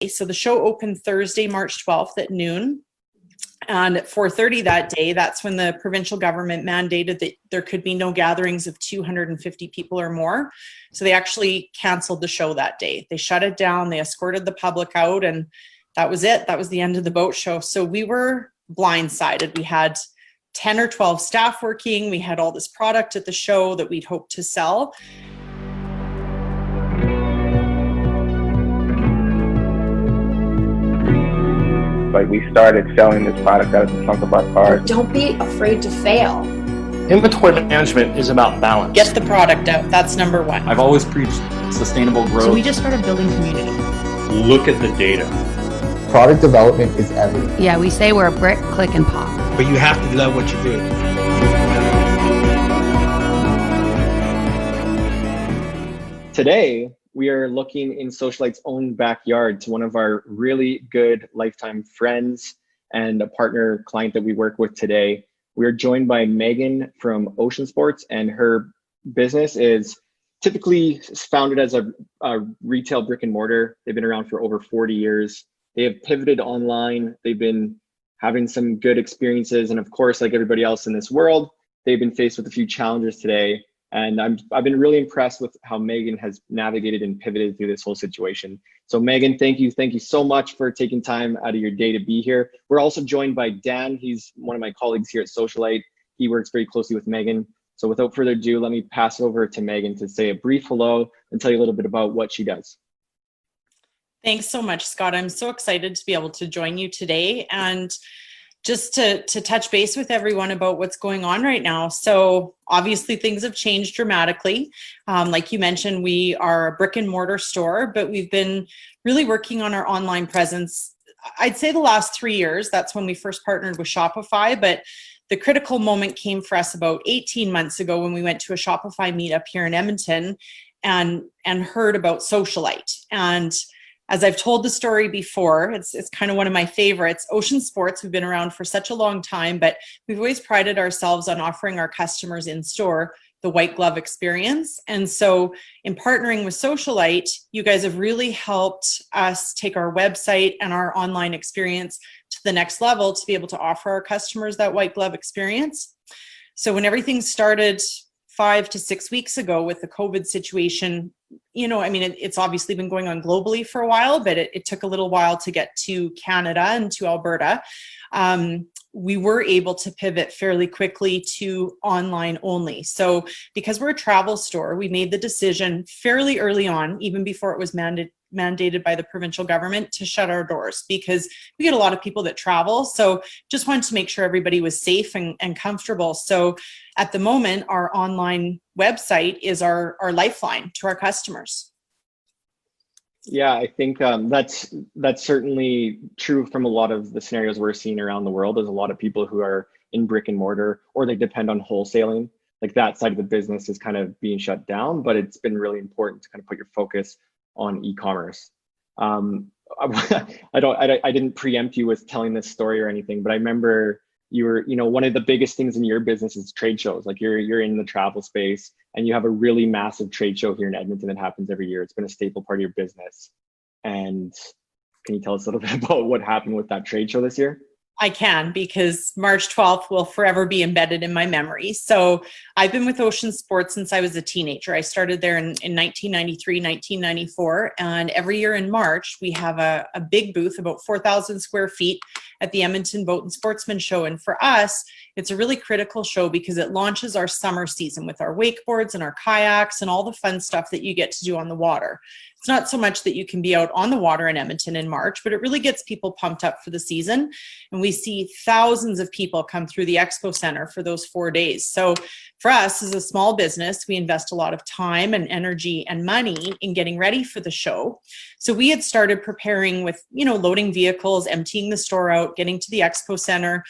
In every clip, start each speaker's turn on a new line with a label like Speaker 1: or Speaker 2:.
Speaker 1: So the show opened Thursday, March 12th at noon. And at 4:30 that day, that's when the provincial government mandated that there could be no gatherings of 250 people or more. So they actually canceled the show that day. They shut it down, they escorted the public out, and that was it. That was the end of the boat show. So we were blindsided. We had 10 or 12 staff working. We had all this product at the show that we'd hoped to sell.
Speaker 2: Like, we started selling this product out of the trunk of our cars.
Speaker 3: Don't be afraid to fail.
Speaker 4: Inventory management is about balance.
Speaker 1: Get the product out. That's number one.
Speaker 4: I've always preached sustainable growth.
Speaker 5: So we just started building community.
Speaker 6: Look at the data.
Speaker 7: Product development is everything.
Speaker 5: Yeah, we say we're a brick, click, and pop.
Speaker 6: But you have to love what you do.
Speaker 8: Today, we are looking in Socialite's own backyard to one of our really good lifetime friends and a partner client that we work with today. We are joined by Megan from Ocean Sports, and her business is typically founded as a retail brick and mortar. They've been around for over 40 years. They have pivoted online. They've been having some good experiences. And of course, like everybody else in this world, they've been faced with a few challenges today. And I've been really impressed with how Megan has navigated and pivoted through this whole situation. So Megan, thank you so much for taking time out of your day to be here. We're also joined by Dan. He's one of my colleagues here at Socialite. He works very closely with Megan. So without further ado, let me pass it over to Megan to say a brief hello and tell you a little bit about what she does.
Speaker 1: Thanks so much, Scott. I'm so excited to be able to join you today and just to touch base with everyone about what's going on right now. So obviously things have changed dramatically. Like you mentioned, we are a brick and mortar store, but we've been really working on our online presence. I'd say the last 3 years. That's when we first partnered with Shopify, but the critical moment came for us about 18 months ago when we went to a Shopify meetup here in Edmonton and heard about Socialite. And as I've told the story before, it's kind of one of my favorites. Ocean Sports, we've been around for such a long time, but we've always prided ourselves on offering our customers in store the white glove experience. And so in partnering with Socialite, you guys have really helped us take our website and our online experience to the next level to be able to offer our customers that white glove experience. So when everything started 5 to 6 weeks ago with the COVID situation, it's obviously been going on globally for a while, but it took a little while to get to Canada and to Alberta. We were able to pivot fairly quickly to online only. So because we're a travel store, we made the decision fairly early on, even before it was mandated by the provincial government, to shut our doors because we get a lot of people that travel. So just wanted to make sure everybody was safe and comfortable. So at the moment, our online website is our lifeline to our customers.
Speaker 8: Yeah, I think that's certainly true from a lot of the scenarios we're seeing around the world. There's a lot of people who are in brick and mortar, or they depend on wholesaling. Like, that side of the business is kind of being shut down, but it's been really important to kind of put your focus on e-commerce. I didn't preempt you with telling this story or anything, but I remember you were, one of the biggest things in your business is trade shows. Like, you're in the travel space, and you have a really massive trade show here in Edmonton that happens every year. It's been a staple part of your business. And can you tell us a little bit about what happened with that trade show this year?
Speaker 1: I can, because March 12th will forever be embedded in my memory. So I've been with Ocean Sports since I was a teenager. I started there in 1993, 1994. And every year in March, we have a big booth, about 4,000 square feet, at the Edmonton Boat and Sportsman Show. And for us, it's a really critical show because it launches our summer season with our wakeboards and our kayaks and all the fun stuff that you get to do on the water. It's not so much that you can be out on the water in Edmonton in March, but it really gets people pumped up for the season. And we see thousands of people come through the Expo Center for those 4 days. So for us as a small business, we invest a lot of time and energy and money in getting ready for the show. So we had started preparing with, loading vehicles, emptying the store out, getting to the Expo Center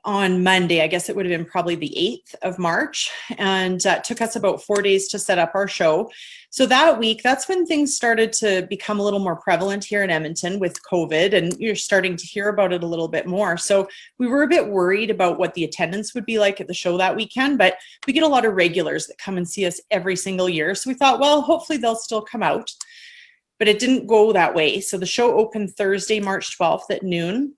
Speaker 1: on Monday. I guess it would have been probably the 8th of March. And it took us about 4 days to set up our show. So that week, that's when things started to become a little more prevalent here in Edmonton with COVID, and you're starting to hear about it a little bit more. So we were a bit worried about what the attendance would be like at the show that weekend, but we get a lot of regulars that come and see us every single year. So we thought, well, hopefully they'll still come out. but it didn't go that way. So the show opened Thursday, March 12th at noon.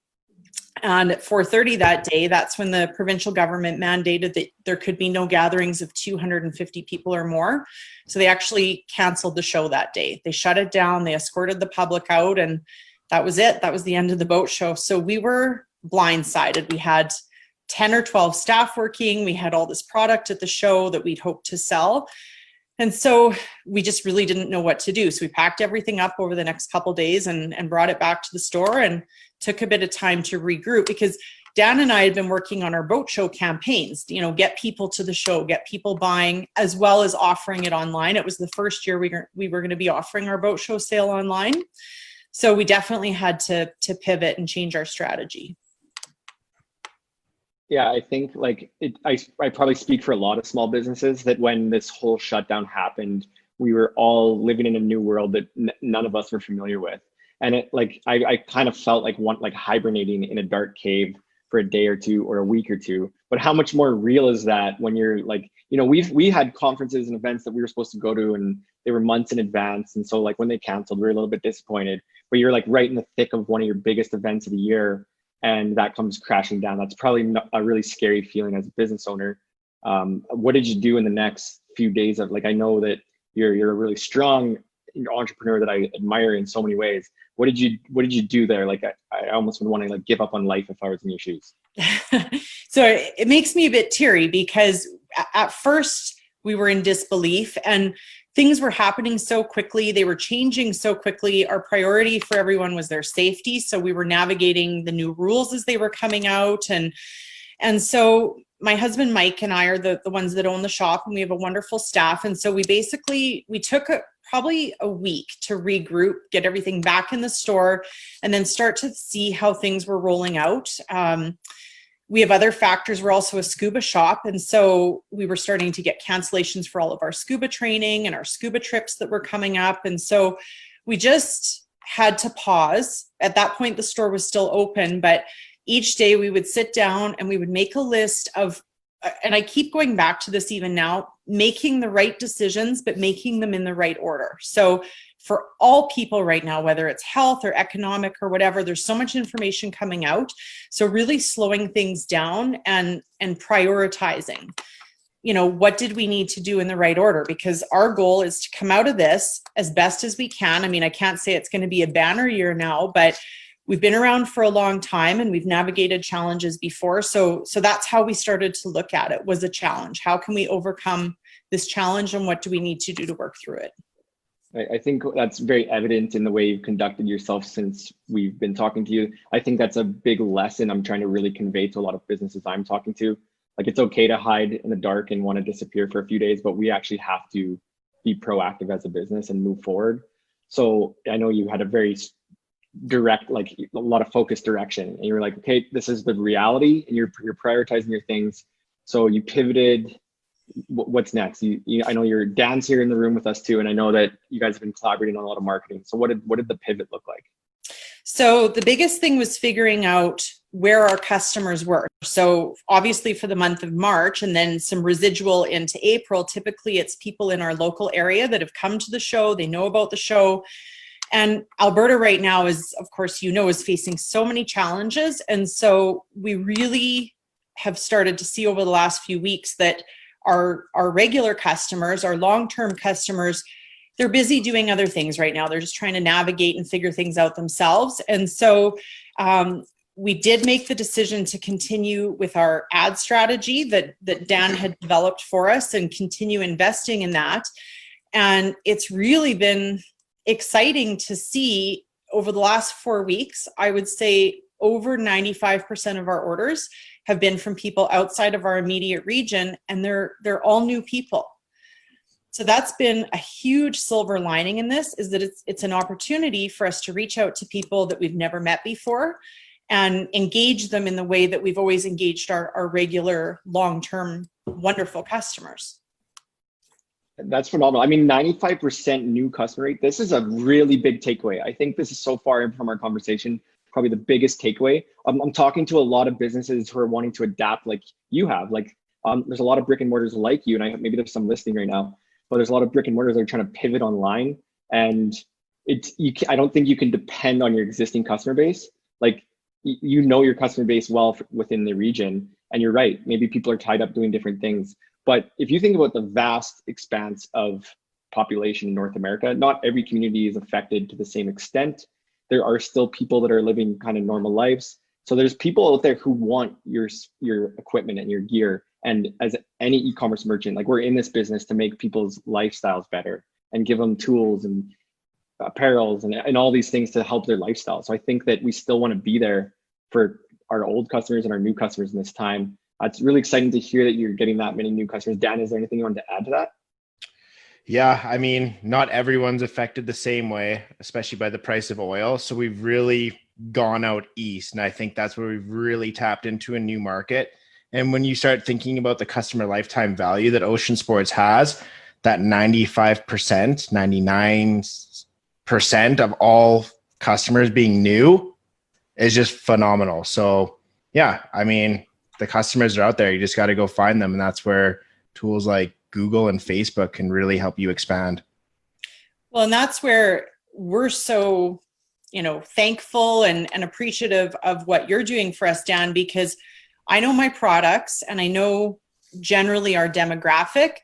Speaker 1: And at 4:30 that day, that's when the provincial government mandated that there could be no gatherings of 250 people or more. So they actually canceled the show that day. They shut it down, they escorted the public out, and that was it. That was the end of the boat show. So we were blindsided. We had 10 or 12 staff working. We had all this product at the show that we'd hoped to sell. And so we just really didn't know what to do. So we packed everything up over the next couple of days and brought it back to the store and took a bit of time to regroup, because Dan and I had been working on our boat show campaigns, you know, get people to the show, get people buying, as well as offering it online. It was the first year we were going to be offering our boat show sale online. So we definitely had to pivot and change our strategy.
Speaker 8: Yeah, I think like I probably speak for a lot of small businesses that when this whole shutdown happened, we were all living in a new world that none of us were familiar with. And it like I kind of felt like hibernating in a dark cave for a day or two or a week or two. But how much more real is that when you're like, you know, we had conferences and events that we were supposed to go to, and they were months in advance. And so like when they canceled, we were a little bit disappointed. But you're like right in the thick of one of your biggest events of the year, and that comes crashing down. That's probably a really scary feeling as a business owner. What did you do in the next few days of, like, I know that you're a really strong entrepreneur that I admire in so many ways. What did you do there? Like I almost would want to like give up on life if I was in your shoes.
Speaker 1: So it makes me a bit teary, because at first we were in disbelief and things were happening so quickly. They were changing so quickly. Our priority for everyone was their safety. So we were navigating the new rules as they were coming out. And so my husband, Mike, and I are the ones that own the shop, and we have a wonderful staff. And so we took probably a week to regroup, get everything back in the store, and then start to see how things were rolling out. We have other factors. We're also a scuba shop. And so we were starting to get cancellations for all of our scuba training and our scuba trips that were coming up. And so we just had to pause. At that point, the store was still open, but each day we would sit down and we would make a list of, and I keep going back to this even now, making the right decisions, but making them in the right order. So for all people right now, whether it's health or economic or whatever, there's so much information coming out. So really slowing things down and prioritizing, you know, what did we need to do in the right order? Because our goal is to come out of this as best as we can. I mean, I can't say it's going to be a banner year now, but we've been around for a long time and we've navigated challenges before. So that's how we started to look at it, was a challenge. How can we overcome this challenge, and what do we need to do to work through it?
Speaker 8: I think that's very evident in the way you've conducted yourself since we've been talking to you. I think that's a big lesson I'm trying to really convey to a lot of businesses I'm talking to. Like, it's okay to hide in the dark and want to disappear for a few days, but we actually have to be proactive as a business and move forward. So I know you had a very direct, like a lot of focused direction, and you were like, okay, this is the reality, and you're prioritizing your things. So you pivoted. What's next? I know your Dan's here in the room with us too, and I know that you guys have been collaborating on a lot of marketing. So what did the pivot look like?
Speaker 1: So the biggest thing was figuring out where our customers were. So obviously for the month of March, and then some residual into April, typically it's people in our local area that have come to the show, they know about the show. And Alberta right now is, of course, you know, is facing so many challenges. And so we really have started to see over the last few weeks that our regular customers, our long-term customers, they're busy doing other things right now. They're just trying to navigate and figure things out themselves. And so we did make the decision to continue with our ad strategy that Dan had developed for us and continue investing in that. And it's really been exciting to see over the last 4 weeks. I would say over 95% of our orders have been from people outside of our immediate region, and they're all new people. So that's been a huge silver lining in this, is that it's an opportunity for us to reach out to people that we've never met before and engage them in the way that we've always engaged our regular, long-term, wonderful customers.
Speaker 8: That's phenomenal. I mean, 95% new customer rate. This is a really big takeaway. I think this is so far from our conversation, probably the biggest takeaway. I'm talking to a lot of businesses who are wanting to adapt like you have. Like, there's a lot of brick and mortars like you, and maybe there's some listening right now, but there's a lot of brick and mortars that are trying to pivot online. And I don't think you can depend on your existing customer base. Like, you know your customer base well within the region, and you're right. Maybe people are tied up doing different things. But if you think about the vast expanse of population in North America, not every community is affected to the same extent. There are still people that are living kind of normal lives. So there's people out there who want your equipment and your gear. And as any e-commerce merchant, like, we're in this business to make people's lifestyles better and give them tools and apparels and all these things to help their lifestyle. So I think that we still want to be there for our old customers and our new customers in this time. It's really exciting to hear that you're getting that many new customers. Dan, is there anything you wanted to add to that?
Speaker 9: Yeah, I mean, not everyone's affected the same way, especially by the price of oil. So we've really gone out east, and I think that's where we've really tapped into a new market. And when you start thinking about the customer lifetime value that Ocean Sports has, that 95%, 99% of all customers being new is just phenomenal. So yeah, I mean, the customers are out there. You just got to go find them. And that's where tools like Google and Facebook can really help you expand.
Speaker 1: Well, and that's where we're so, thankful and appreciative of what you're doing for us, Dan, because I know my products and I know generally our demographic.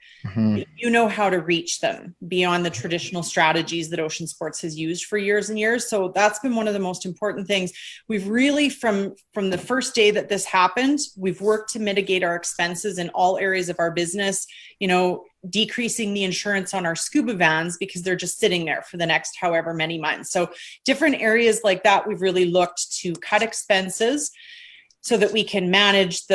Speaker 1: You know how to reach them beyond the traditional strategies that Ocean Sports has used for years and years. So that's been one of the most important things. We've really, from the first day that this happened, we've worked to mitigate our expenses in all areas of our business, decreasing the insurance on our scuba vans because they're just sitting there for the next however many months. So different areas like that, we've really looked to cut expenses so that we can manage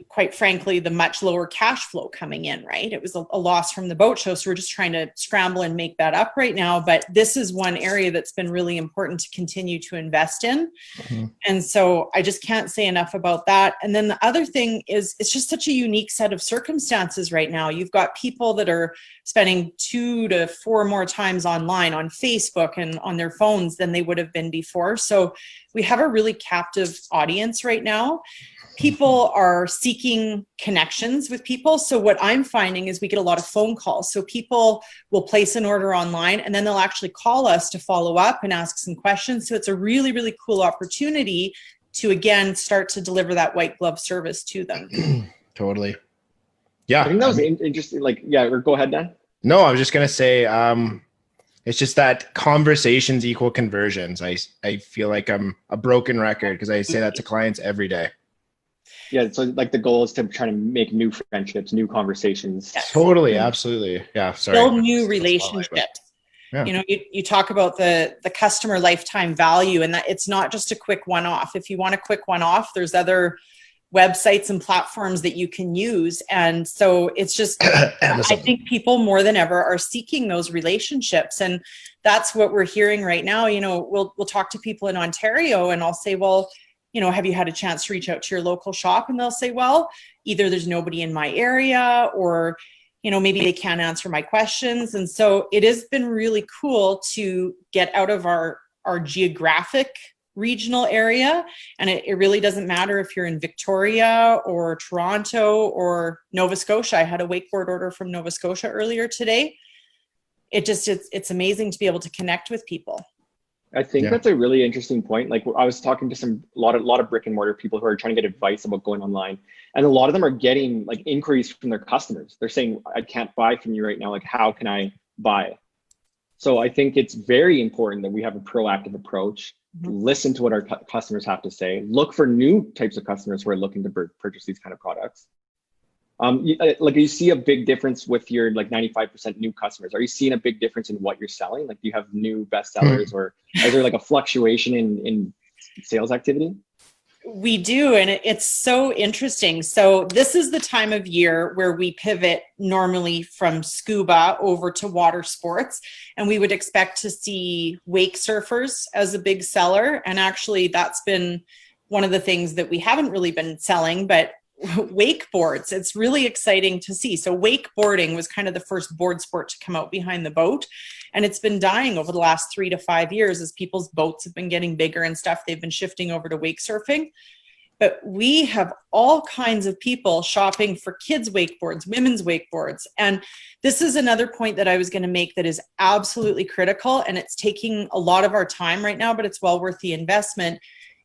Speaker 1: quite frankly, the much lower cash flow coming in, right? It was a loss from the boat show. So we're just trying to scramble and make that up right now. But this is one area that's been really important to continue to invest in. And so I just can't say enough about that. And then the other thing is, it's just such a unique set of circumstances right now. You've got people that are spending 2 to 4 more times online on Facebook and on their phones than they would have been before. So we have a really captive audience right now. People are seeking connections with people. So what I'm finding is we get a lot of phone calls. So people will place an order online and then they'll actually call us to follow up and ask some questions. So it's a really, really cool opportunity to, again, start to deliver that white glove service to them.
Speaker 9: Totally. Yeah.
Speaker 8: I think that was interesting. Go ahead, Dan.
Speaker 9: No, I was just going to say, it's just that conversations equal conversions. I feel like I'm a broken record because I say that to clients every day.
Speaker 8: Yeah, so like the goal is to try to make new friendships, new conversations.
Speaker 1: Yes.
Speaker 9: Totally, absolutely. Yeah, sorry.
Speaker 1: Build new relationships.
Speaker 9: Yeah.
Speaker 1: You talk about the customer lifetime value, and that it's not just a quick one-off. If you want a quick one-off, there's other websites and platforms that you can use. And so it's just, I think people more than ever are seeking those relationships. And that's what we're hearing right now. We'll talk to people in Ontario and I'll say, well, have you had a chance to reach out to your local shop? And they'll say, well, either there's nobody in my area or, maybe they can't answer my questions. And so it has been really cool to get out of our geographic regional area. And it really doesn't matter if you're in Victoria or Toronto or Nova Scotia. I had a wakeboard order from Nova Scotia earlier today. It's amazing to be able to connect with people.
Speaker 8: I think that's a really interesting point. Like, I was talking to a lot of brick and mortar people who are trying to get advice about going online. And a lot of them are getting like inquiries from their customers. They're saying, I can't buy from you right now. Like, how can I buy? So I think it's very important that we have a proactive approach, listen to what our customers have to say, look for new types of customers who are looking to purchase these kind of products. You see a big difference with your 95% new customers. Are you seeing a big difference in what you're selling? Like, do you have new bestsellers or is there like a fluctuation in sales activity?
Speaker 1: We do, and it's so interesting. So this is the time of year where we pivot normally from scuba over to water sports, and we would expect to see wake surfers as a big seller. And actually, that's been one of the things that we haven't really been selling, but wakeboards, it's really exciting to see. So wakeboarding was kind of the first board sport to come out behind the boat, and it's been dying over the last 3 to 5 years as people's boats have been getting bigger and stuff. They've been shifting over to wake surfing. but we have all kinds of people shopping for kids' wakeboards, women's wakeboards. And this is another point that I was going to make that is absolutely critical. And it's taking a lot of our time right now, but it's well worth the investment.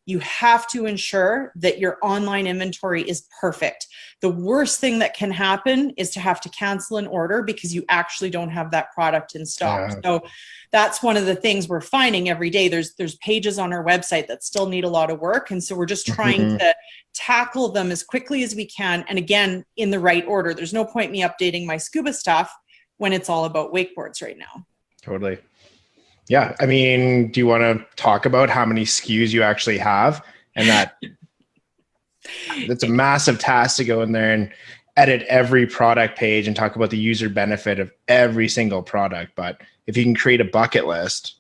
Speaker 1: You have to ensure that your online inventory is perfect. The worst thing that can happen is to have to cancel an order because you actually don't have that product in stock.
Speaker 9: Yeah.
Speaker 1: So that's one of the things we're finding every day. There's pages on our website that still need a lot of work. And so we're just trying to tackle them as quickly as we can. And again, in the right order. There's no point me updating my scuba stuff when it's all about wakeboards right now.
Speaker 9: Totally. Yeah. I mean, do you want to talk about how many SKUs you actually have? And that's a massive task to go in there and edit every product page and talk about the user benefit of every single product. But if you can create a bucket list.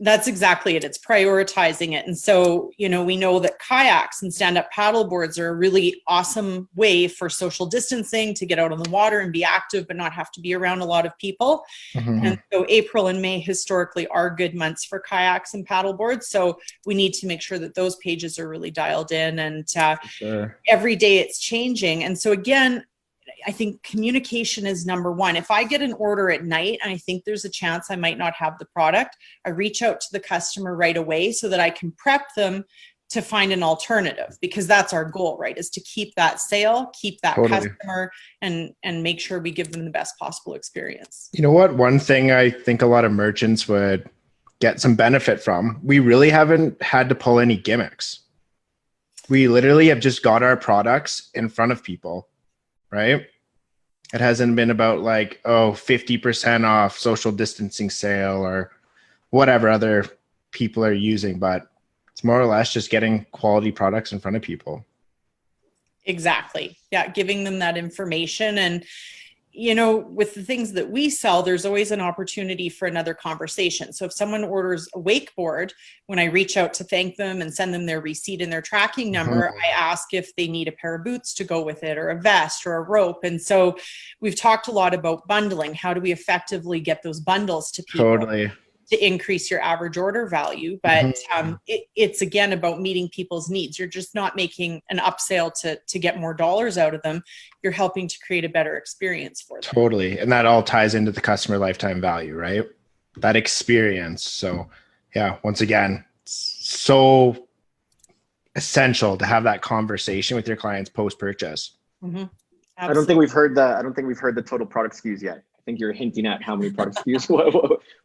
Speaker 1: That's exactly it. It's prioritizing it. And so, we know that kayaks and stand-up paddle boards are a really awesome way for social distancing, to get out on the water and be active, but not have to be around a lot of people. And so April and May historically are good months for kayaks and paddle boards. So we need to make sure that those pages are really dialed in, and every day it's changing. And so again, I think communication is number one. If I get an order at night and I think there's a chance I might not have the product, I reach out to the customer right away so that I can prep them to find an alternative, because that's our goal, right? Is to keep that sale, keep that customer, and make sure we give them the best possible experience.
Speaker 9: You know what? One thing I think a lot of merchants would get some benefit from, we really haven't had to pull any gimmicks. We literally have just got our products in front of people. Right? It hasn't been about 50% off social distancing sale or whatever other people are using, but it's more or less just getting quality products in front of people.
Speaker 1: Exactly. Yeah. Giving them that information. And, with the things that we sell, there's always an opportunity for another conversation. So if someone orders a wakeboard, when I reach out to thank them and send them their receipt and their tracking number, I ask if they need a pair of boots to go with it, or a vest, or a rope. And so we've talked a lot about bundling. How do we effectively get those bundles to people?
Speaker 9: Totally.
Speaker 1: To increase your average order value. But it's again about meeting people's needs. You're just not making an upsell to get more dollars out of them. You're helping to create a better experience for them.
Speaker 9: Totally. And that all ties into the customer lifetime value, right? That experience. So yeah, once again, so essential to have that conversation with your clients post-purchase.
Speaker 8: I don't think we've heard the total product SKUs yet. I think you're hinting at how many product SKUs.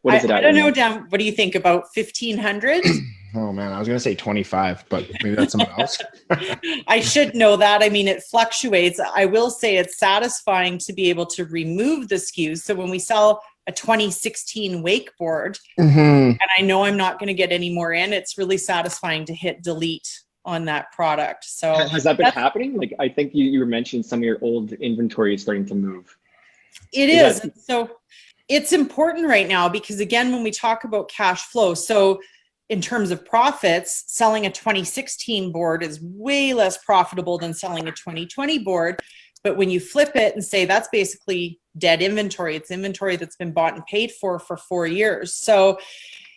Speaker 8: What is it?
Speaker 1: I don't know, Dan. What do you think? About 1,500?
Speaker 9: Oh man, I was going to say 25, but maybe that's someone else.
Speaker 1: I should know that. I mean, it fluctuates. I will say it's satisfying to be able to remove the SKUs. So when we sell a 2016 wakeboard, and I know I'm not going to get any more in, it's really satisfying to hit delete on that product. So
Speaker 8: has that been happening? I think you mentioned some of your old inventory is starting to move.
Speaker 1: It is. So it's important right now because, again, when we talk about cash flow, so in terms of profits, selling a 2016 board is way less profitable than selling a 2020 board. But when you flip it and say that's basically dead inventory, it's inventory that's been bought and paid for 4 years. So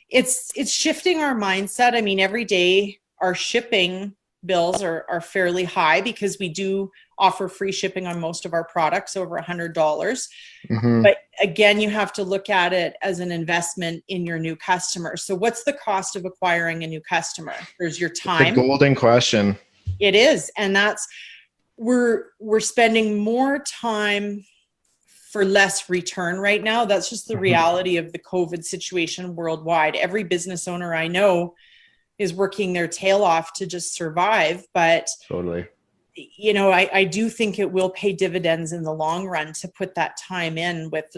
Speaker 1: it's shifting our mindset. I mean, every day our shipping bills are fairly high because we do offer free shipping on most of our products over $100. But again, you have to look at it as an investment in your new customer. So what's the cost of acquiring a new customer? There's your time.
Speaker 9: The golden question.
Speaker 1: It is. And that's, we're spending more time for less return right now. That's just the reality of the COVID situation worldwide. Every business owner I know is working their tail off to just survive. But
Speaker 9: totally,
Speaker 1: I do think it will pay dividends in the long run to put that time in with,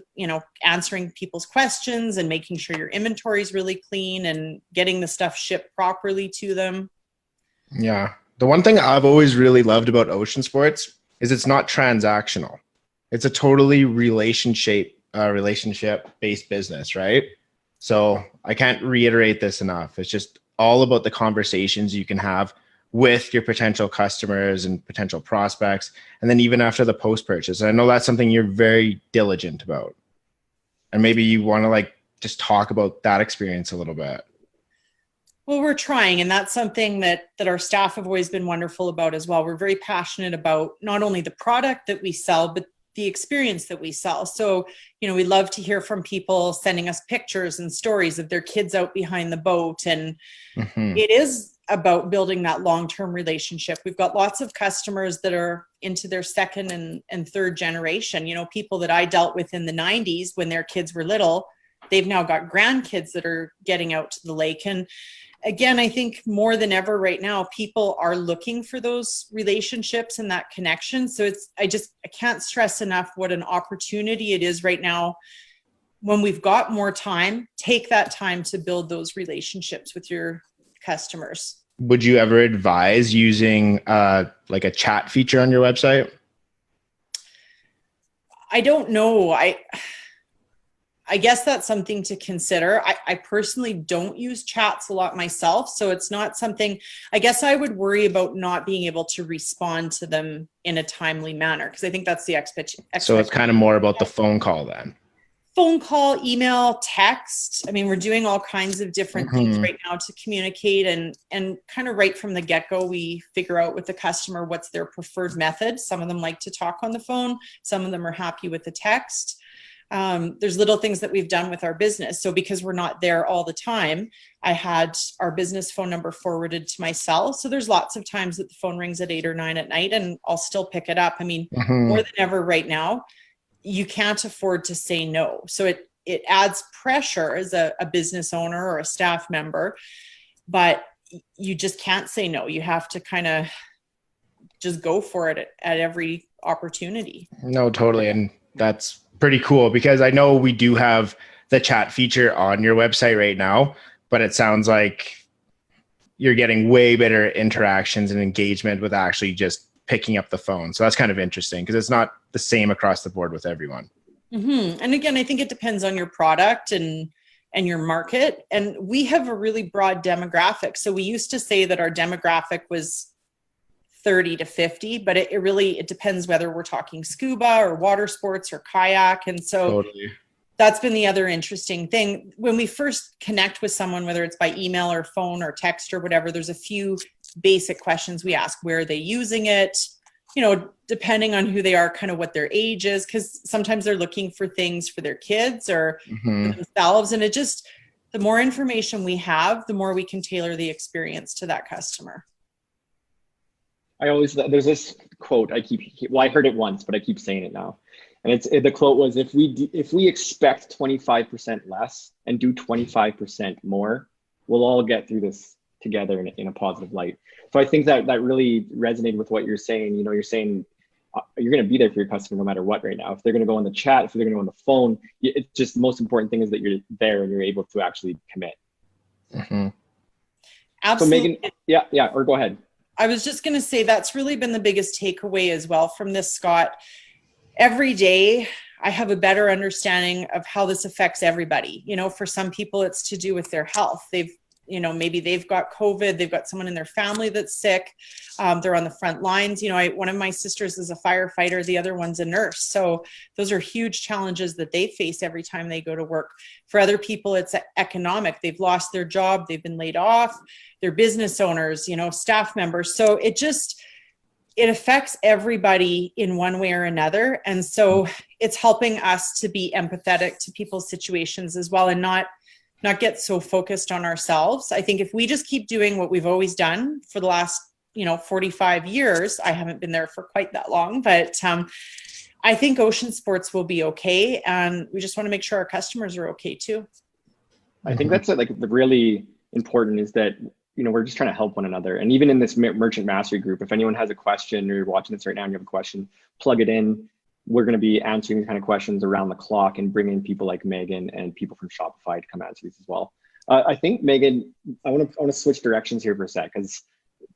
Speaker 1: answering people's questions and making sure your inventory is really clean and getting the stuff shipped properly to them.
Speaker 9: Yeah. The one thing I've always really loved about ocean sports is it's not transactional. It's a totally relationship-based business, right? So I can't reiterate this enough. It's just all about the conversations you can have with your potential customers and potential prospects. And then even after the post-purchase, I know that's something you're very diligent about. And maybe you want to just talk about that experience a little bit.
Speaker 1: Well, we're trying, and that's something that our staff have always been wonderful about as well. We're very passionate about not only the product that we sell, but the experience that we sell. So, we love to hear from people sending us pictures and stories of their kids out behind the boat. And it is about building that long-term relationship. We've got lots of customers that are into their second and third generation, people that I dealt with in the 90s when their kids were little. They've now got grandkids that are getting out to the lake. And again, I think more than ever right now, people are looking for those relationships and that connection. So I can't stress enough what an opportunity it is right now. When we've got more time, take that time to build those relationships with your customers.
Speaker 9: Would you ever advise using like a chat feature on your website?
Speaker 1: I don't know. I guess that's something to consider. I personally don't use chats a lot myself, so it's not something. I guess I would worry about not being able to respond to them in a timely manner, because I think that's the expectation.
Speaker 9: So it's kind of more about the phone call then.
Speaker 1: Phone call, email, text. I mean, we're doing all kinds of different things right now to communicate, and kind of right from the get-go, we figure out with the customer what's their preferred method. Some of them like to talk on the phone. Some of them are happy with the text. There's little things that we've done with our business. So because we're not there all the time, I had our business phone number forwarded to my cell. So there's lots of times that the phone rings at 8 or 9 at night and I'll still pick it up. I mean, more than ever right now, you can't afford to say no. So it adds pressure as a business owner or a staff member, but you just can't say no. You have to kind of just go for it at every opportunity.
Speaker 9: No, totally. And that's pretty cool, because I know we do have the chat feature on your website right now, but it sounds like you're getting way better interactions and engagement with actually just picking up the phone. So that's kind of interesting, because it's not the same across the board with everyone.
Speaker 1: And again, I think it depends on your product and your market. And we have a really broad demographic. So we used to say that our demographic was 30 to 50, but it really depends whether we're talking scuba or water sports or kayak. And so that's been the other interesting thing. When we first connect with someone, whether it's by email or phone or text or whatever, there's a few basic questions we ask. Where are they using it? Depending on who they are, kind of what their age is, because sometimes they're looking for things for their kids or for themselves. And the more information we have, the more we can tailor the experience to that customer.
Speaker 8: There's this quote I heard it once, but I keep saying it now. And the quote was, if we expect 25% less and do 25% more, we'll all get through this together in a positive light. So I think that really resonated with what you're saying. You're saying you're going to be there for your customer no matter what right now. If they're going to go on the chat, if they're going to go on the phone, it's just the most important thing is that you're there and you're able to actually commit.
Speaker 1: Absolutely.
Speaker 8: So Megan, or go ahead.
Speaker 1: I was just going to say that's really been the biggest takeaway as well from this, Scott. Every day, I have a better understanding of how this affects everybody. For some people, it's to do with their health. Maybe they've got COVID, they've got someone in their family that's sick. They're on the front lines. One of my sisters is a firefighter, the other one's a nurse. So those are huge challenges that they face every time they go to work. For other people, it's economic. They've lost their job, they've been laid off, they're business owners, staff members. So it affects everybody in one way or another. And so it's helping us to be empathetic to people's situations as well, and not get so focused on ourselves. I think if we just keep doing what we've always done for the last, 45 years, I haven't been there for quite that long, but I think ocean sports will be okay. And we just want to make sure our customers are okay too.
Speaker 8: I think that's the really important is that, we're just trying to help one another. And even in this merchant mastery group, if anyone has a question or you're watching this right now and you have a question, plug it in. We're going to be answering these kind of questions around the clock and bringing people like Megan and people from Shopify to come answer these as well. I think, Megan, I want to switch directions here for a sec, because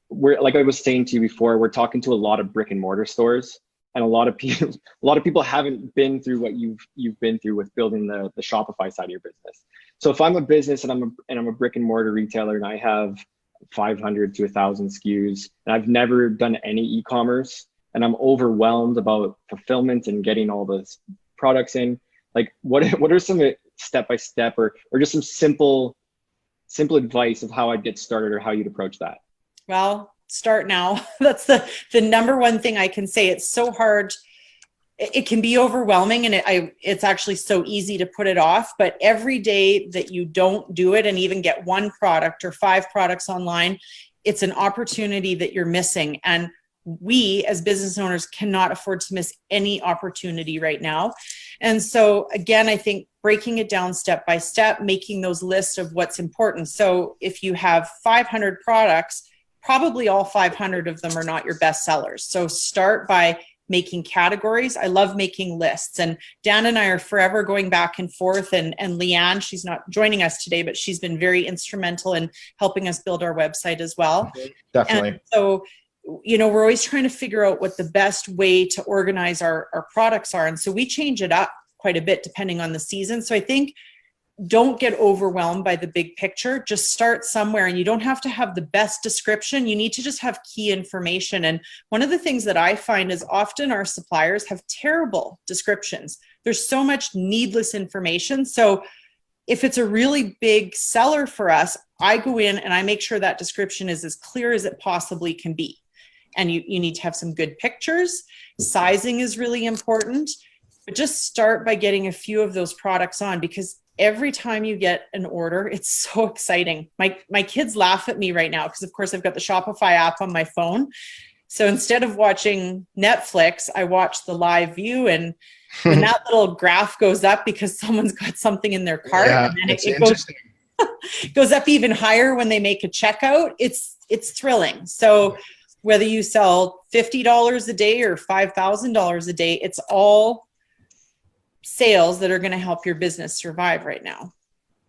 Speaker 8: we're, like I was saying to you before, we're talking to a lot of brick and mortar stores, and a lot of people haven't been through what you've been through with building the Shopify side of your business. So if I'm a business and I'm a brick and mortar retailer and I have 500 to 1,000 SKUs and I've never done any e-commerce, and I'm overwhelmed about fulfillment and getting all those products in, like what are some step-by-step or just some simple simple advice of how I'd get started or how you'd approach that?
Speaker 1: Well, start now. That's the number one thing I can say. It's so hard. It can be overwhelming, and it's actually so easy to put it off. But every day that you don't do it and even get one product or 5 products online, it's an opportunity that you're missing. And we as business owners cannot afford to miss any opportunity right now. And so again, I think breaking it down step by step, making those lists of what's important. So if you have 500 products, probably all 500 of them are not your best sellers. So start by making categories. I love making lists, and Dan and I are forever going back and forth, and Leanne, she's not joining us today, but she's been very instrumental in helping us build our website as well.
Speaker 9: Definitely.
Speaker 1: And so, we're always trying to figure out what the best way to organize our products are. And so we change it up quite a bit depending on the season. So I think don't get overwhelmed by the big picture. Just start somewhere, and you don't have to have the best description. You need to just have key information. And one of the things that I find is often our suppliers have terrible descriptions. There's so much needless information. So if it's a really big seller for us, I go in and I make sure that description is as clear as it possibly can be. And you need to have some good pictures. Sizing is really important. But just start by getting a few of those products on, because every time you get an order, it's so exciting. My kids laugh at me right now because, of course, I've got the Shopify app on my phone. So instead of watching Netflix, I watch the live view, and when that little graph goes up because someone's got something in their cart, and then it goes up even higher when they make a checkout. It's thrilling. So whether you sell $50 a day or $5,000 a day, it's all sales that are going to help your business survive right now.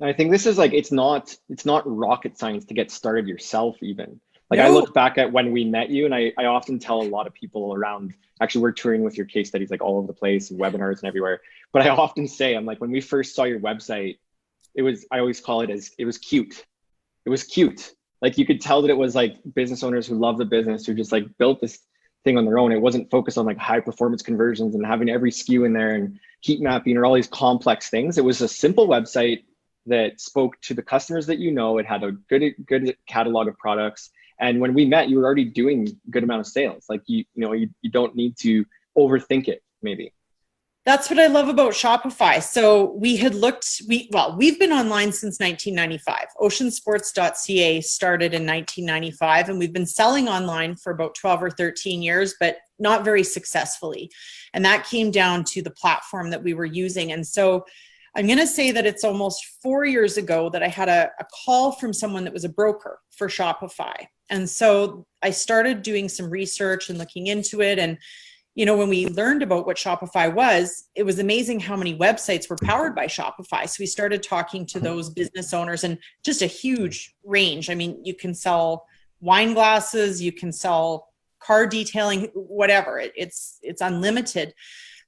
Speaker 8: I think this is it's not rocket science to get started yourself even. I
Speaker 1: No.
Speaker 8: look back at when we met you, and I often tell a lot of people around, actually we're touring with your case studies all over the place, webinars and everywhere. But I often say, I'm when we first saw your website, I always call it as, it was cute. It was cute. You could tell that it was business owners who love the business, who just built this thing on their own. It wasn't focused on high performance conversions and having every SKU in there and heat mapping or all these complex things. It was a simple website that spoke to the customers that it had a good catalog of products. And when we met, you were already doing a good amount of sales. You don't need to overthink it, maybe.
Speaker 1: That's what I love about Shopify. So we've been online since 1995. Oceansports.ca started in 1995, and we've been selling online for about 12 or 13 years, but not very successfully. And that came down to the platform that we were using. And so I'm going to say that it's almost 4 years ago that I had a call from someone that was a broker for Shopify. And so I started doing some research and looking into it. And when we learned about what Shopify was, it was amazing how many websites were powered by Shopify. So we started talking to those business owners, and just a huge range. I mean, you can sell wine glasses, you can sell car detailing, whatever. It's unlimited.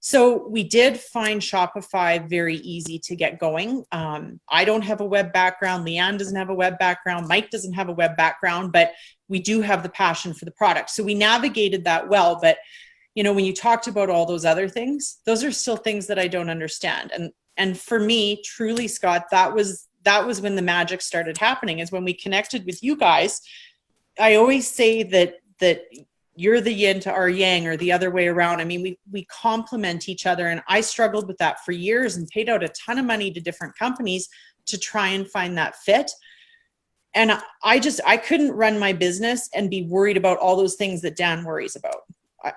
Speaker 1: So we did find Shopify very easy to get going. I don't have a web background. Leanne doesn't have a web background. Mike doesn't have a web background, but we do have the passion for the product. So we navigated that well. But when you talked about all those other things, those are still things that I don't understand. And for me, truly, Scott, that was when the magic started happening, is when we connected with you guys. I always say that you're the yin to our yang, or the other way around. I mean, we complement each other. And I struggled with that for years and paid out a ton of money to different companies to try and find that fit. And I couldn't run my business and be worried about all those things that Dan worries about.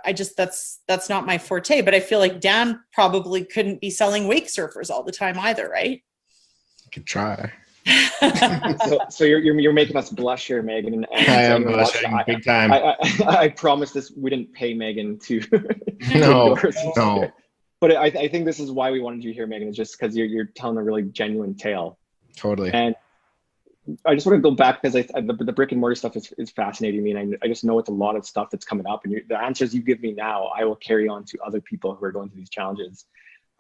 Speaker 1: That's not my forte, but I feel like Dan probably couldn't be selling wake surfers all the time either, right?
Speaker 9: I could try.
Speaker 8: So you're making us blush here, Megan. And
Speaker 9: I am blushing big time.
Speaker 8: I promise this, we didn't pay Megan to.
Speaker 9: No.
Speaker 8: But I think this is why we wanted you here, Megan, is just because you're telling a really genuine tale.
Speaker 9: Totally.
Speaker 8: And I just want to go back because the brick and mortar stuff is fascinating me, and I just know it's a lot of stuff that's coming up. And the answers you give me now, I will carry on to other people who are going through these challenges.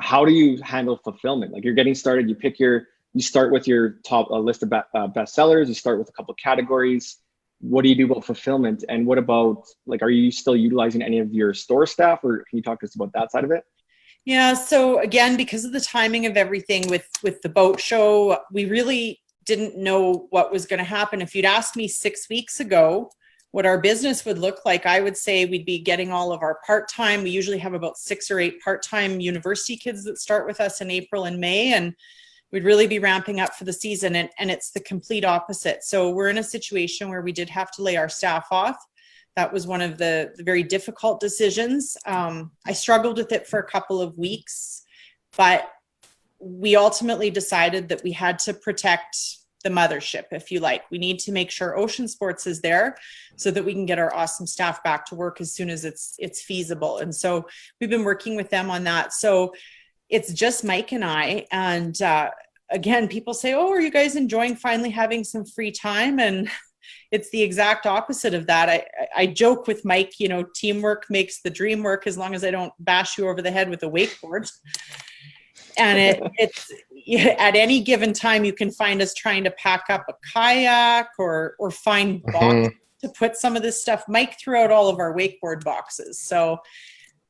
Speaker 8: How do you handle fulfillment? You're getting started, you start with your top list of best sellers. You start with a couple of categories. What do you do about fulfillment? And what about are you still utilizing any of your store staff, or can you talk to us about that side of it?
Speaker 1: Yeah. So again, because of the timing of everything with the boat show, we really didn't know what was going to happen. If you'd asked me 6 weeks ago what our business would look like, I would say we'd be getting all of our part-time. We usually have about 6 or 8 part-time university kids that start with us in April and May, and we'd really be ramping up for the season. And it's the complete opposite. So we're in a situation where we did have to lay our staff off. That was one of the very difficult decisions. I struggled with it for a couple of weeks, but we ultimately decided that we had to protect the mothership, if you like. We need to make sure Ocean Sports is there so that we can get our awesome staff back to work as soon as it's feasible. And so we've been working with them on that. So it's just Mike and I. And again, people say, oh, are you guys enjoying finally having some free time? And it's the exact opposite of that. I joke with Mike, you know, teamwork makes the dream work, as long as I don't bash you over the head with a wakeboard. And it's at any given time, you can find us trying to pack up a kayak or find boxes to put some of this stuff. Mike threw out all of our wakeboard boxes, so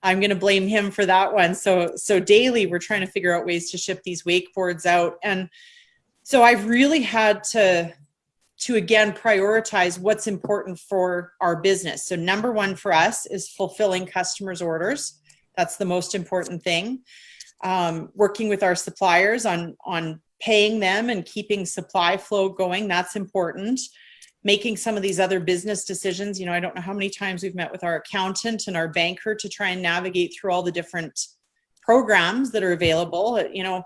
Speaker 1: I'm going to blame him for that one. So daily, we're trying to figure out ways to ship these wakeboards out. And so I've really had to again prioritize what's important for our business. So number one for us is fulfilling customers' orders. That's the most important thing. Working with our suppliers on paying them and keeping supply flow going, that's important. Making some of these other business decisions. You know, I don't know how many times we've met with our accountant and our banker to try and navigate through all the different programs that are available. You know,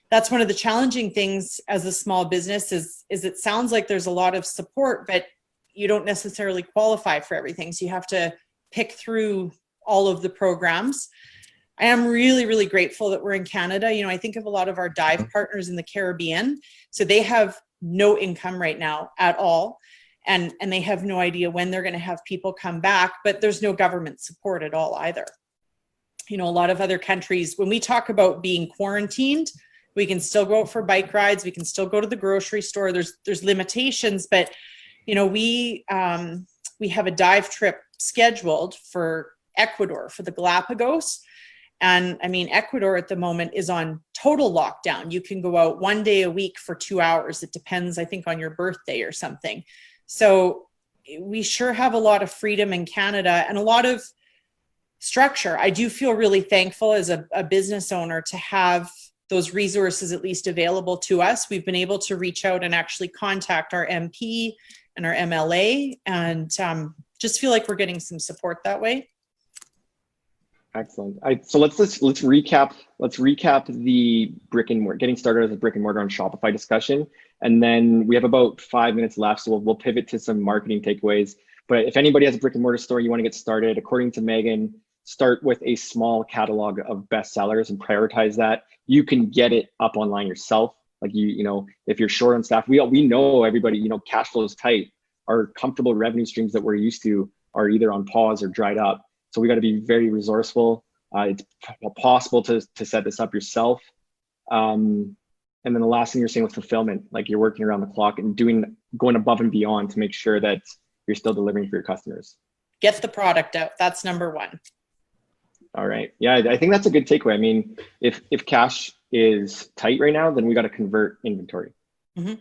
Speaker 1: that's one of the challenging things as a small business is it sounds like there's a lot of support, but you don't necessarily qualify for everything. So you have to pick through all of the programs. I am really, really grateful that we're in Canada. You know, I think of a lot of our dive partners in the Caribbean. So they have no income right now at all. And they have no idea when they're going to have people come back, but there's no government support at all either. You know, a lot of other countries, when we talk about being quarantined, we can still go out for bike rides. We can still go to the grocery store. There's limitations, but you know, we have a dive trip scheduled for Ecuador, for the Galapagos. And I mean, Ecuador at the moment is on total lockdown. You can go out 1 day a week for 2 hours. It depends, I think, on your birthday or something. So we sure have a lot of freedom in Canada and a lot of structure. I do feel really thankful as a business owner to have those resources at least available to us. We've been able to reach out and actually contact our MP and our MLA, and just feel like we're getting some support that way.
Speaker 8: Excellent. So let's recap. Let's recap the brick and mortar, getting started as a brick and mortar on Shopify discussion, and then we have about 5 minutes left. So we'll pivot to some marketing takeaways. But if anybody has a brick and mortar store, you want to get started, according to Megan, start with a small catalog of bestsellers and prioritize that. You can get it up online yourself. Like you know, if you're short on staff, we know everybody. You know, cash flow is tight. Our comfortable revenue streams that we're used to are either on pause or dried up. So we got to be very resourceful. It's possible to set this up yourself. And then the last thing you're saying with fulfillment, like you're working around the clock and going above and beyond to make sure that you're still delivering for your customers.
Speaker 1: Get the product out. That's number one.
Speaker 8: All right. Yeah, I think that's a good takeaway. I mean, if cash is tight right now, then we got to convert inventory.
Speaker 1: Mm-hmm.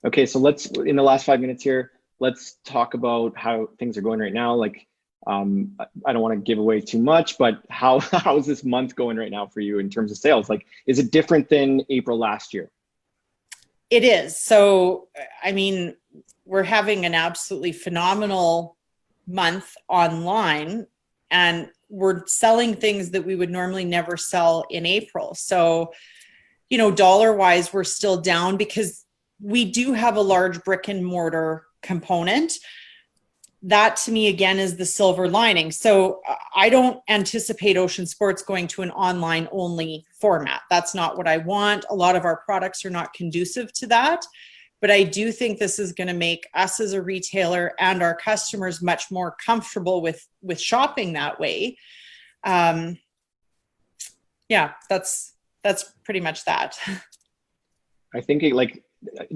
Speaker 1: Okay,
Speaker 8: so in the last 5 minutes here, let's talk about how things are going right now. Like, I don't want to give away too much, but how is this month going right now for you in terms of sales? Like, is it different than April last year?
Speaker 1: It is. So, I mean, we're having an absolutely phenomenal month online, and we're selling things that we would normally never sell in April. So, you know, dollar-wise, we're still down because we do have a large brick and mortar component. That to me, again, is the silver lining. So I don't anticipate Ocean Sports going to an online only format. That's not what I want. A lot of our products are not conducive to that. But I do think this is going to make us as a retailer and our customers much more comfortable with shopping that way. Yeah, that's pretty much that.
Speaker 8: I think like,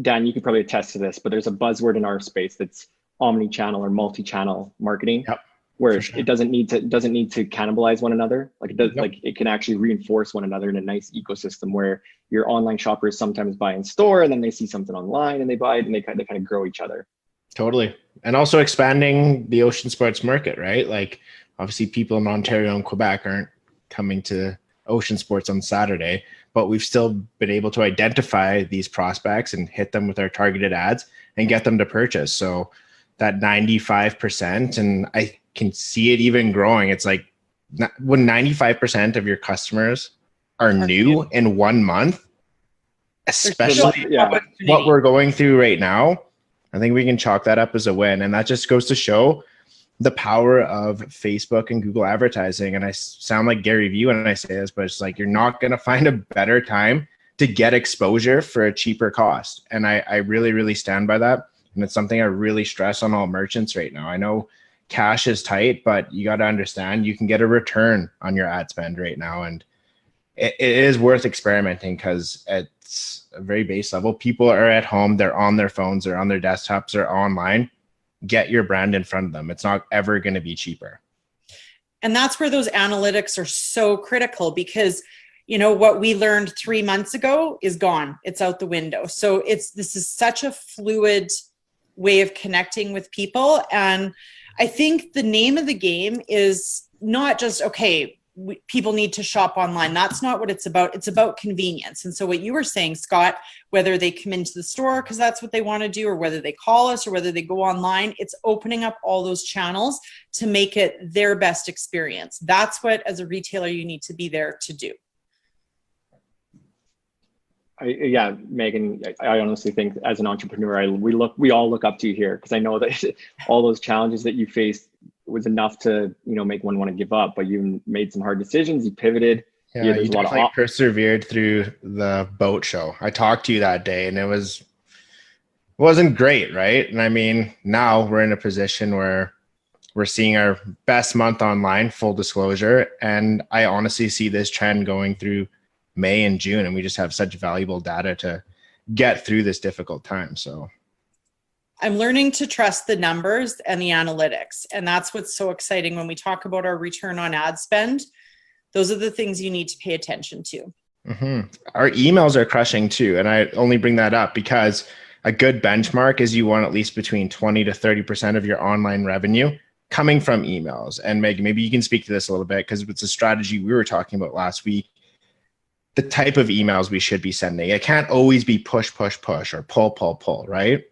Speaker 8: Dan, you could probably attest to this, but there's a buzzword in our space that's omni-channel or multi-channel marketing.
Speaker 9: Yep.
Speaker 8: where
Speaker 9: sure.
Speaker 8: it doesn't need to cannibalize one another. Like it does,
Speaker 9: Yep.
Speaker 8: like it can actually reinforce one another in a nice ecosystem where your online shoppers sometimes buy in store and then they see something online and they buy it, and they kind of grow each other.
Speaker 9: Totally. And also expanding the ocean sports market, right? Like obviously people in Ontario and Quebec aren't coming to ocean sports on Saturday, but we've still been able to identify these prospects and hit them with our targeted ads and get them to purchase. So that 95%, and I can see it even growing. It's like when 95% of your customers are new in 1 month, especially what we're going through right now, I think we can chalk that up as a win. And that just goes to show the power of Facebook and Google advertising. And I sound like Gary Vee when I say this, but it's like, you're not going to find a better time to get exposure for a cheaper cost. And I really, really stand by that. And it's something I really stress on all merchants right now. I know cash is tight, but you got to understand you can get a return on your ad spend right now. And it is worth experimenting because it's a very base level. People are at home, they're on their phones, they're on their desktops, they're online. Get your brand in front of them. It's not ever going to be cheaper.
Speaker 1: And that's where those analytics are so critical, because what we learned 3 months ago is gone. It's out the window. So this is such a fluid way of connecting with people. And I think the name of the game is not just, people need to shop online. That's not what it's about. It's about convenience. And so what you were saying, Scott, whether they come into the store because that's what they want to do, or whether they call us, or whether they go online, it's opening up all those channels to make it their best experience. That's what, as a retailer, you need to be there to do.
Speaker 8: Megan, I honestly think as an entrepreneur, we all look up to you here, because I know that all those challenges that you faced was enough to make one want to give up, but you made some hard decisions. You pivoted.
Speaker 9: Yeah, you definitely persevered through the boat show. I talked to you that day, and it wasn't great, right? And I mean, now we're in a position where we're seeing our best month online, full disclosure, and I honestly see this trend going through May and June, and we just have such valuable data to get through this difficult time. So
Speaker 1: I'm learning to trust the numbers and the analytics. And that's what's so exciting when we talk about our return on ad spend. Those are the things you need to pay attention to.
Speaker 9: Mm-hmm. Our emails are crushing too. And I only bring that up because a good benchmark is you want at least between 20 to 30% of your online revenue coming from emails. And Meg, maybe you can speak to this a little bit, because it's a strategy we were talking about last week. The type of emails we should be sending. It can't always be push, push, push, or pull, pull, pull, right?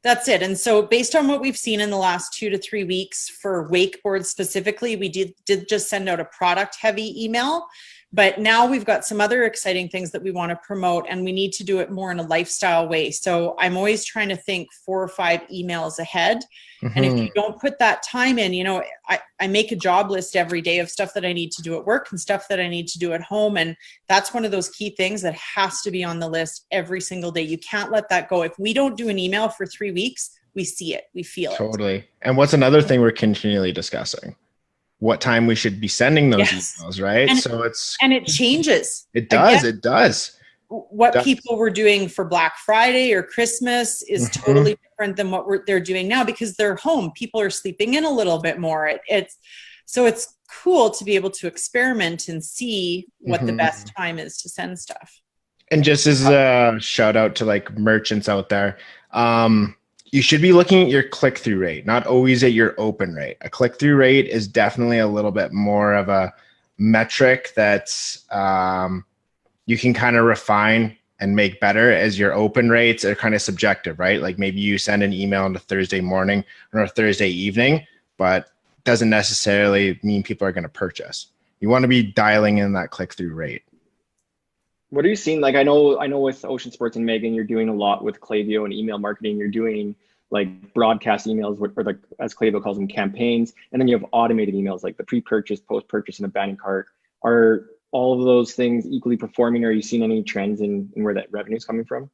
Speaker 1: That's it. And so based on what we've seen in the last 2 to 3 weeks for wakeboards specifically, we did just send out a product heavy email, but now we've got some other exciting things that we want to promote, and we need to do it more in a lifestyle way. So I'm always trying to think 4 or 5 emails ahead. Mm-hmm. And if you don't put that time in, I make a job list every day of stuff that I need to do at work and stuff that I need to do at home. And that's one of those key things that has to be on the list every single day. You can't let that go. If we don't do an email for 3 weeks, we see it, we feel it.
Speaker 9: Totally. And what's another thing we're continually discussing? What time we should be sending those emails, right?
Speaker 1: And it changes.
Speaker 9: It does. Again, it does.
Speaker 1: What people were doing for Black Friday or Christmas is totally different than what they're doing now, because they're home. People are sleeping in a little bit more. It's cool to be able to experiment and see what the best time is to send stuff.
Speaker 9: And just as a shout out to like merchants out there, you should be looking at your click-through rate, not always at your open rate. A click-through rate is definitely a little bit more of a metric that's you can kind of refine and make better, as your open rates are kind of subjective, right? Like maybe you send an email on a Thursday morning or a Thursday evening, but doesn't necessarily mean people are going to purchase. You want to be dialing in that click-through rate.
Speaker 8: What are you seeing? Like, I know with Ocean Sports and Megan, you're doing a lot with Klaviyo and email marketing. You're doing like broadcast emails, or like, as Klaviyo calls them, campaigns. And then you have automated emails like the pre-purchase, post-purchase, and abandoned cart. Are all of those things equally performing? Or are you seeing any trends in where that revenue is coming from?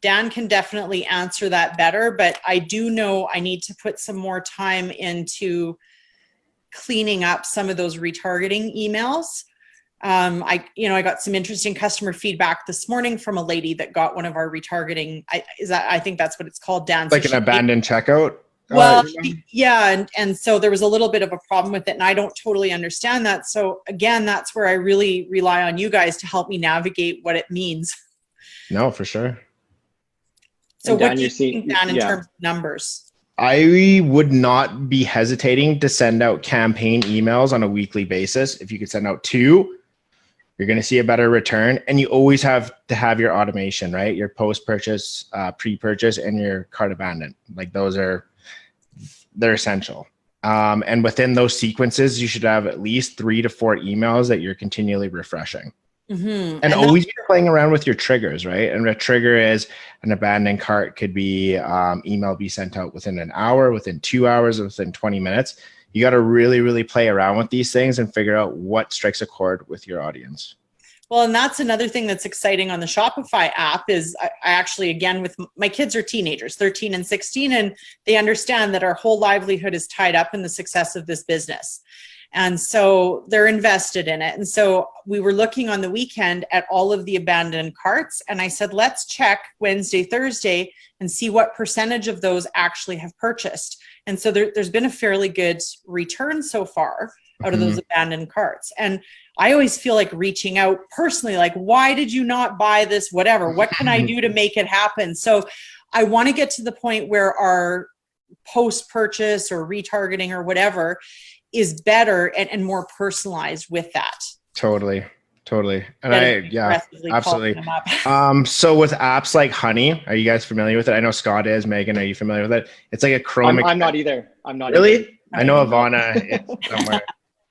Speaker 1: Dan can definitely answer that better, but I do know I need to put some more time into cleaning up some of those retargeting emails. I got some interesting customer feedback this morning from a lady that got one of our retargeting. I think that's what it's called, Dan.
Speaker 9: Like an abandoned checkout?
Speaker 1: Well, yeah, and so there was a little bit of a problem with it, and I don't totally understand that. So again, that's where I really rely on you guys to help me navigate what it means.
Speaker 9: No, for sure.
Speaker 1: So
Speaker 8: And Dan,
Speaker 1: what do you
Speaker 8: you're seeing-
Speaker 1: think, Dan, in
Speaker 8: yeah.
Speaker 1: terms of numbers?
Speaker 9: I would not be hesitating to send out campaign emails on a weekly basis. If you could send out 2, you're going to see a better return. And you always have to have your automation, right? Your post-purchase, pre-purchase, and your cart abandon. Like they're essential. And within those sequences, you should have at least 3 to 4 emails that you're continually refreshing.
Speaker 1: Mm-hmm.
Speaker 9: And always be playing around with your triggers, right? And a trigger is an abandoned cart could be email be sent out within an hour, within 2 hours, within 20 minutes. You got to really, really play around with these things and figure out what strikes a chord with your audience.
Speaker 1: Well, and that's another thing that's exciting on the Shopify app is I actually, again, with my kids are teenagers, 13 and 16, and they understand that our whole livelihood is tied up in the success of this business. And so they're invested in it. And so we were looking on the weekend at all of the abandoned carts. And I said, let's check Wednesday, Thursday, and see what percentage of those actually have purchased. And so there's been a fairly good return so far out of those abandoned carts. And I always feel like reaching out personally, like, why did you not buy this? Whatever, what can I do to make it happen? So I want to get to the point where our post-purchase or retargeting or whatever is better and more personalized with that.
Speaker 9: Totally. And
Speaker 1: Aggressively
Speaker 9: absolutely.
Speaker 1: calling them up.
Speaker 9: So with apps like Honey, are you guys familiar with it? I know Scott is. Megan, are you familiar with it? It's like a Chrome.
Speaker 8: I'm not either. I'm not
Speaker 9: really.
Speaker 8: Either.
Speaker 9: I know Ivana is somewhere,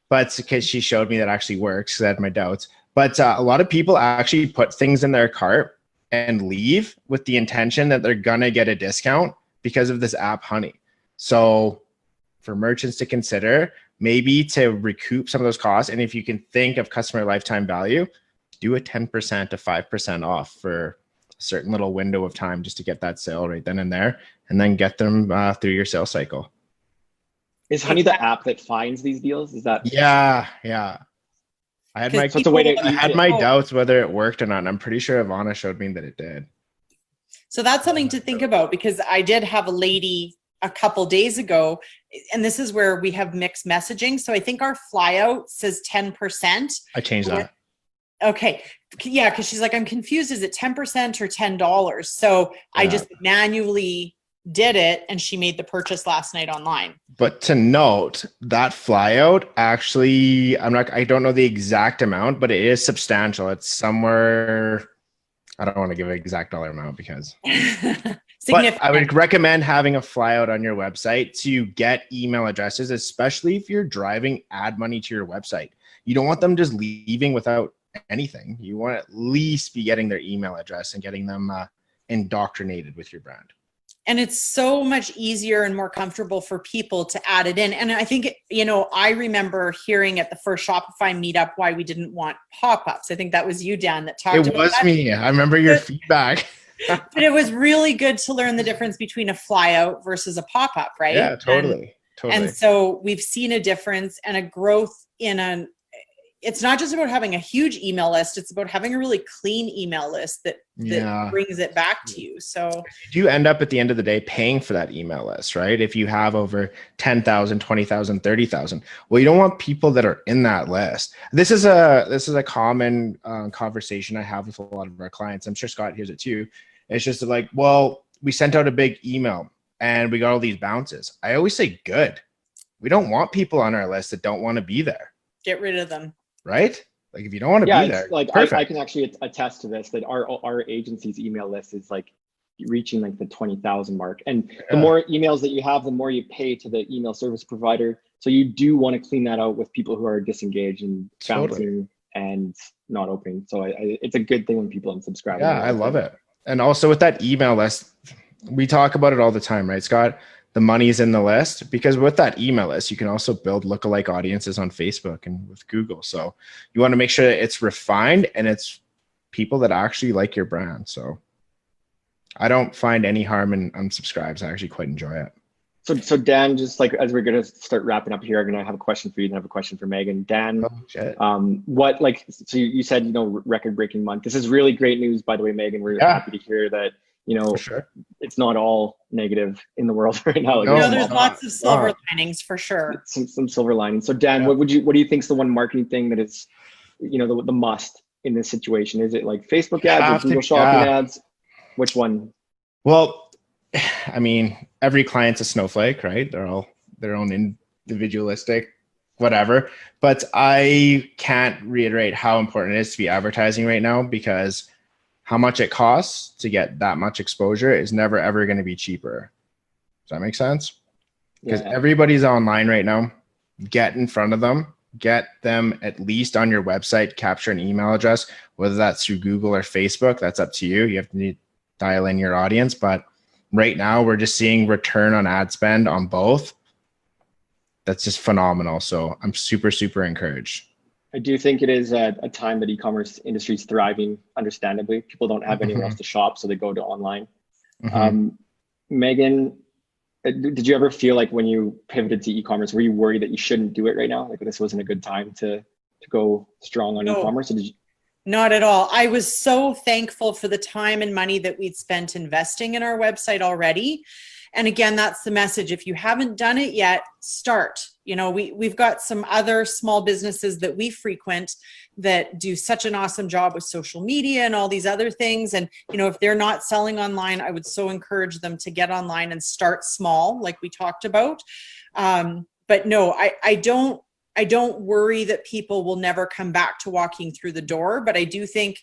Speaker 9: but because she showed me that actually works. 'Cause I had my doubts. But a lot of people actually put things in their cart and leave with the intention that they're gonna get a discount because of this app Honey. So for merchants to consider, maybe to recoup some of those costs. And if you can think of customer lifetime value, do a 10% to 5% off for a certain little window of time just to get that sale right then and there, and then get them through your sales cycle.
Speaker 8: Is Honey the app that finds these deals? Is that?
Speaker 9: Yeah. I had my,
Speaker 8: So it's a way to
Speaker 9: I had my doubts whether it worked or not. And I'm pretty sure Ivana showed me that it did.
Speaker 1: So that's something to think about, because I did have a lady a couple days ago, and this is where we have mixed messaging. So I think our flyout says 10%.
Speaker 9: I changed that.
Speaker 1: Okay. Yeah. Cause she's like, I'm confused. Is it 10% or $10? So I just manually did it, and she made the purchase last night online.
Speaker 9: But to note, that flyout actually, I don't know the exact amount, but it is substantial. It's somewhere, I don't want to give an exact dollar amount because but I would recommend having a flyout on your website to get email addresses, especially if you're driving ad money to your website. You don't want them just leaving without anything. You want to at least be getting their email address and getting them indoctrinated with your brand.
Speaker 1: And it's so much easier and more comfortable for people to add it in. And I think, I remember hearing at the first Shopify meetup why we didn't want pop-ups. I think that was you, Dan, that talked about that. It was
Speaker 9: me. I remember your feedback.
Speaker 1: But it was really good to learn the difference between a flyout versus a pop-up, right?
Speaker 9: Yeah, totally.
Speaker 1: And so we've seen a difference and a growth it's not just about having a huge email list. It's about having a really clean email list that brings it back to you. So
Speaker 9: you end up at the end of the day paying for that email list, right? If you have over 10,000, 20,000, 30,000, well, you don't want people that are in that list. This is a common conversation I have with a lot of our clients. I'm sure Scott hears it too. It's just like, well, we sent out a big email and we got all these bounces. I always say, good. We don't want people on our list that don't want to be there.
Speaker 1: Get rid of them. Right?
Speaker 9: Like if you don't want to be there,
Speaker 8: like I can actually attest to this, that our agency's email list is like reaching like the 20,000 mark. And the more emails that you have, the more you pay to the email service provider. So you do want to clean that out with people who are disengaged and bouncing and not opening. So it's a good thing when people unsubscribe.
Speaker 9: Yeah, I love it. And also with that email list, we talk about it all the time, right, Scott? The money's in the list, because with that email list, you can also build lookalike audiences on Facebook and with Google. So you want to make sure that it's refined and it's people that actually like your brand. So I don't find any harm in unsubscribes. I actually quite enjoy it.
Speaker 8: So Dan, just like as we're going to start wrapping up here, I'm going to have a question for you and have a question for Megan. Dan, so you said, record breaking month. This is really great news, by the way, Megan. We're happy to hear that,
Speaker 9: For sure.
Speaker 8: it's not all negative in the world right now. Like,
Speaker 9: No,
Speaker 1: there's lots of silver linings for sure.
Speaker 8: Some silver linings. So Dan, what do you think is the one marketing thing that is, the must in this situation? Is it like Facebook ads or Google Shopping ads? Which one?
Speaker 9: Well, I mean, every client's a snowflake, right? They're all their own individualistic, whatever. But I can't reiterate how important it is to be advertising right now, because how much it costs to get that much exposure is never, ever going to be cheaper. Does that make sense? Because everybody's online right now. Get in front of them. Get them at least on your website. Capture an email address, whether that's through Google or Facebook. That's up to you. You have to dial in your audience. But right now, we're just seeing return on ad spend on both. That's just phenomenal. So I'm super, super encouraged.
Speaker 8: I do think it is a time that e-commerce industry is thriving, understandably. People don't have anywhere else to shop, so they go to online. Megan, did you ever feel like when you pivoted to e-commerce, were you worried that you shouldn't do it right now? Like this wasn't a good time to go strong on e-commerce? Or did you?
Speaker 1: Not at all. I was so thankful for the time and money that we'd spent investing in our website already. And again, that's the message. If you haven't done it yet, start. We've got some other small businesses that we frequent that do such an awesome job with social media and all these other things. And, if they're not selling online, I would so encourage them to get online and start small, like we talked about. But no, I don't worry that people will never come back to walking through the door, but I do think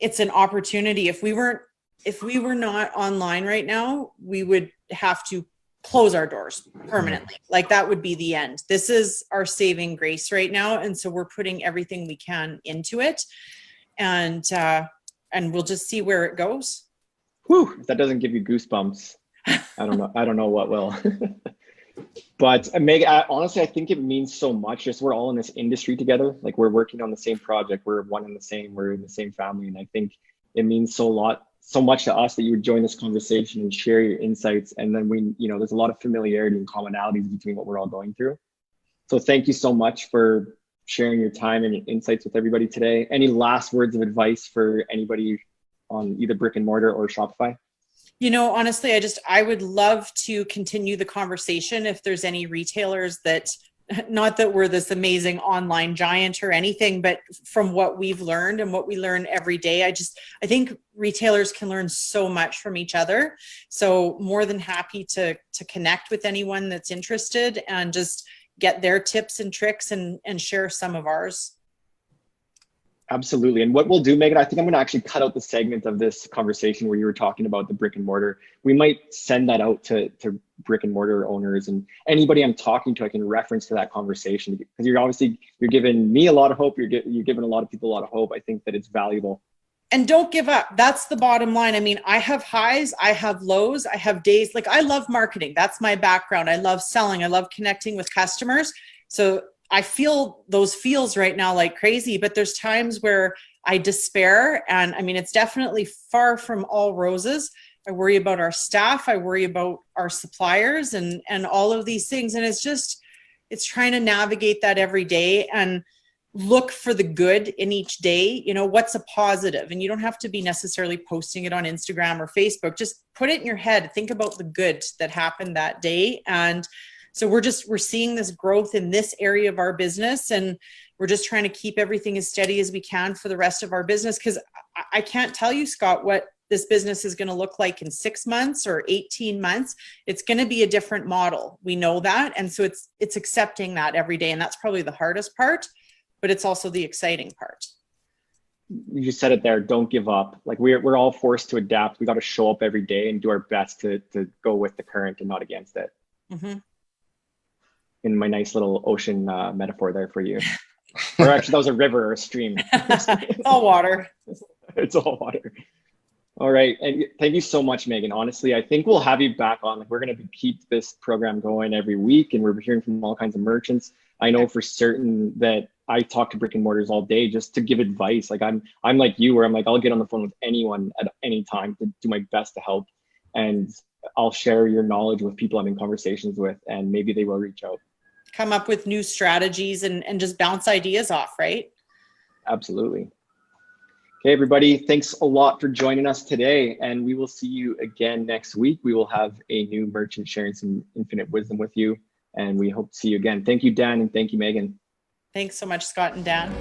Speaker 1: it's an opportunity. If we were not online right now, we would have to close our doors permanently. Like that would be the end. This is our saving grace right now. And so we're putting everything we can into it, and we'll just see where it goes.
Speaker 8: Whew, if that doesn't give you goosebumps, I don't know what will. But Meg, honestly, I think it means so much. Just we're all in this industry together. Like we're working on the same project. We're one and the same. We're in the same family. And I think it means so much to us that you would join this conversation and share your insights. And then there's a lot of familiarity and commonalities between what we're all going through. So thank you so much for sharing your time and your insights with everybody today. Any last words of advice for anybody on either brick and mortar or Shopify?
Speaker 1: Honestly, I would love to continue the conversation if there's any retailers that, not that we're this amazing online giant or anything, but from what we've learned and what we learn every day, I think retailers can learn so much from each other. So more than happy to connect with anyone that's interested and just get their tips and tricks and share some of ours.
Speaker 8: Absolutely. And what we'll do, Megan, I think I'm going to actually cut out the segment of this conversation where you were talking about the brick and mortar. We might send that out to brick and mortar owners and anybody I'm talking to. I can reference to that conversation because you're giving me a lot of hope. You're giving a lot of people a lot of hope. I think that it's valuable.
Speaker 1: And don't give up. That's the bottom line. I mean, I have highs, I have lows, I have days. Like I love marketing. That's my background. I love selling. I love connecting with customers. So I feel those feels right now like crazy, but there's times where I despair. And I mean, it's definitely far from all roses. I worry about our staff. I worry about our suppliers and all of these things. And it's trying to navigate that every day and look for the good in each day. What's a positive? And you don't have to be necessarily posting it on Instagram or Facebook. Just put it in your head. Think about the good that happened that day. And so we're seeing this growth in this area of our business, and we're just trying to keep everything as steady as we can for the rest of our business. Because I can't tell you, Scott, what this business is going to look like in 6 months or 18 months. It's going to be a different model. We know that. And so it's accepting that every day. And that's probably the hardest part, but it's also the exciting part.
Speaker 8: You said it there. Don't give up. Like we're all forced to adapt. We got to show up every day and do our best to go with the current and not against it. Mm-hmm. In my nice little ocean metaphor there for you. Or actually, that was a river or a stream.
Speaker 1: It's all water.
Speaker 8: It's all water. All right. And thank you so much, Megan. Honestly, I think we'll have you back on. Like, we're going to keep this program going every week, and we're hearing from all kinds of merchants. I know for certain that I talk to brick and mortars all day just to give advice. Like I'm like you, where I'm like, I'll get on the phone with anyone at any time to do my best to help. And I'll share your knowledge with people I'm in conversations with, and maybe they will reach out.
Speaker 1: Come up with new strategies and just bounce ideas off, right?
Speaker 8: Absolutely. Okay, everybody, thanks a lot for joining us today, and we will see you again next week. We will have a new merchant sharing some infinite wisdom with you, and we hope to see you again. Thank you, Dan, and thank you, Megan.
Speaker 1: Thanks so much, Scott and Dan.